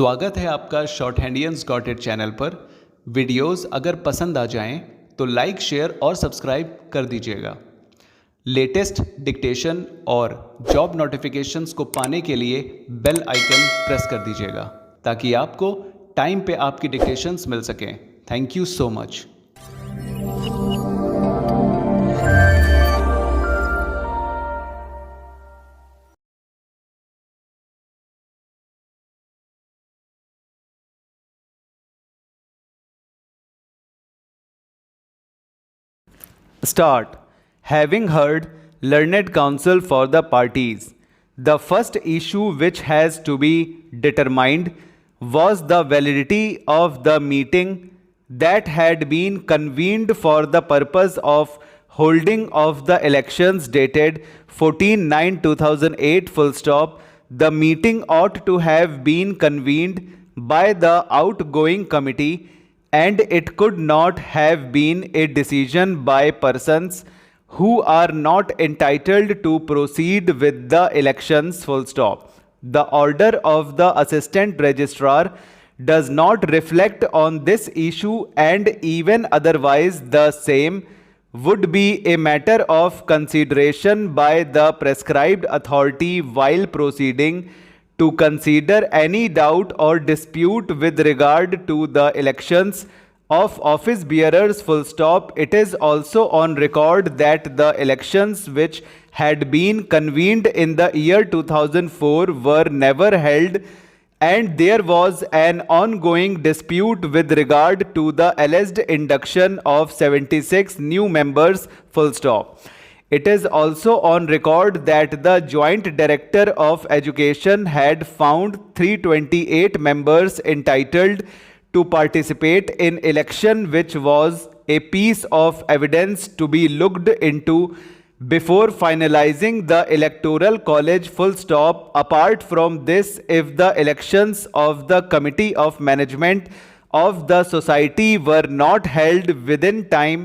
स्वागत है आपका शॉर्टहैंडियंस डॉट इट चैनल पर। वीडियोस अगर पसंद आ जाएं तो लाइक, शेयर और सब्सक्राइब कर दीजिएगा। लेटेस्ट डिक्टेशन और जॉब नोटिफिकेशंस को पाने के लिए बेल आइकन प्रेस कर दीजिएगा ताकि आपको टाइम पे आपकी डिक्टेशंस मिल सकें। Thank you so much. Start. Having heard learned counsel for the parties, the first issue which has to be determined was the validity of the meeting that had been convened for the purpose of holding of the elections dated 14/9/2008 full stop. The meeting ought to have been convened by the outgoing committee, and it could not have been a decision by persons who are not entitled to proceed with the elections full stop. The order of the assistant registrar does not reflect on this issue, and even otherwise the same would be a matter of consideration by the prescribed authority while proceeding to consider any doubt or dispute with regard to the elections of office bearers full stop. It is also on record that the elections which had been convened in the year 2004 were never held, and there was an ongoing dispute with regard to the alleged induction of 76 new members full stop. It is also on record that the Joint Director of Education had found 328 members entitled to participate in election, which was a piece of evidence to be looked into before finalizing the electoral college full stop. Apart from this, if the elections of the Committee of Management of the Society were not held within time,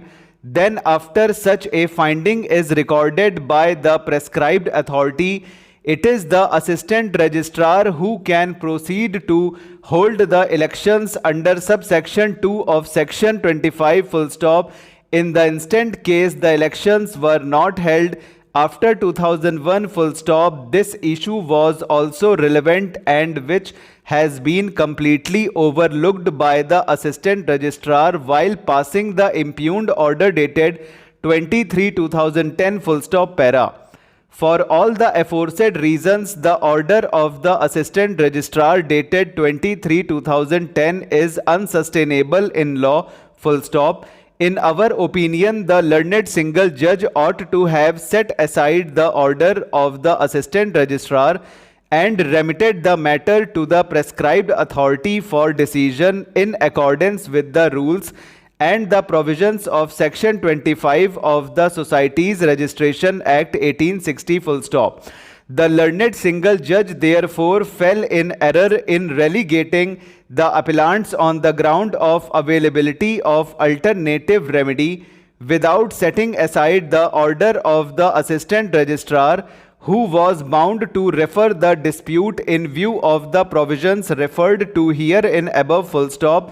then after such a finding is recorded by the prescribed authority, it is the assistant registrar who can proceed to hold the elections under subsection 2 of section 25 full stop. In the instant case the elections were not held after 2001 full stop, this issue was also relevant and which has been completely overlooked by the assistant registrar while passing the impugned order dated 23/2010 full stop para. For all the aforesaid reasons, the order of the assistant registrar dated 23/2010 is unsustainable in law full stop. In our opinion, the learned single judge ought to have set aside the order of the assistant registrar and remitted the matter to the prescribed authority for decision in accordance with the rules and the provisions of section 25 of the Societies Registration Act 1860 full stop. The learned single judge therefore fell in error in relegating the appellants on the ground of availability of alternative remedy without setting aside the order of the assistant registrar, who was bound to refer the dispute in view of the provisions referred to herein above full stop.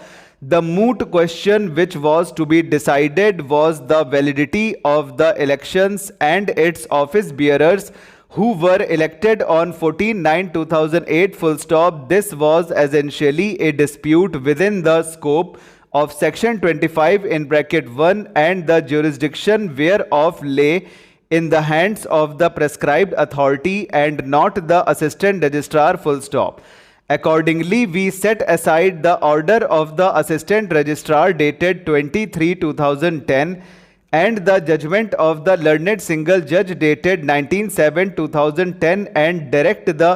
The moot question which was to be decided was the validity of the elections and its office bearers who were elected on 14/9/2008 full stop. This was essentially a dispute within the scope of section 25 in bracket 1, and the jurisdiction whereof lay in the hands of the prescribed authority and not the assistant registrar full stop. Accordingly, we set aside the order of the assistant registrar dated 23/2010 and the judgment of the learned single judge dated 19/7/2010 and direct the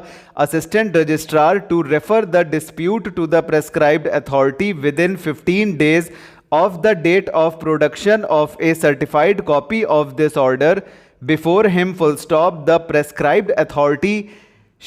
assistant registrar to refer the dispute to the prescribed authority within 15 days of the date of production of a certified copy of this order before him full stop. The prescribed authority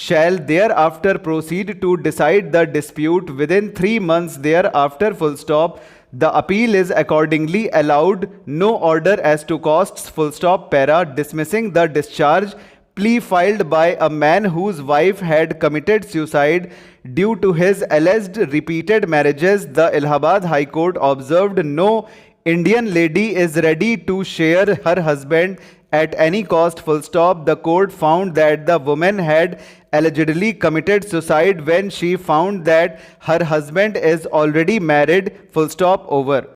shall thereafter proceed to decide the dispute within 3 months thereafter full stop. The appeal is accordingly allowed. No order as to costs full stop para. Dismissing the discharge plea filed by a man whose wife had committed suicide due to his alleged repeated marriages, the Allahabad High Court observed no Indian lady is ready to share her husband at any cost, full stop. The court found that the woman had allegedly committed suicide when she found that her husband is already married, full stop, over.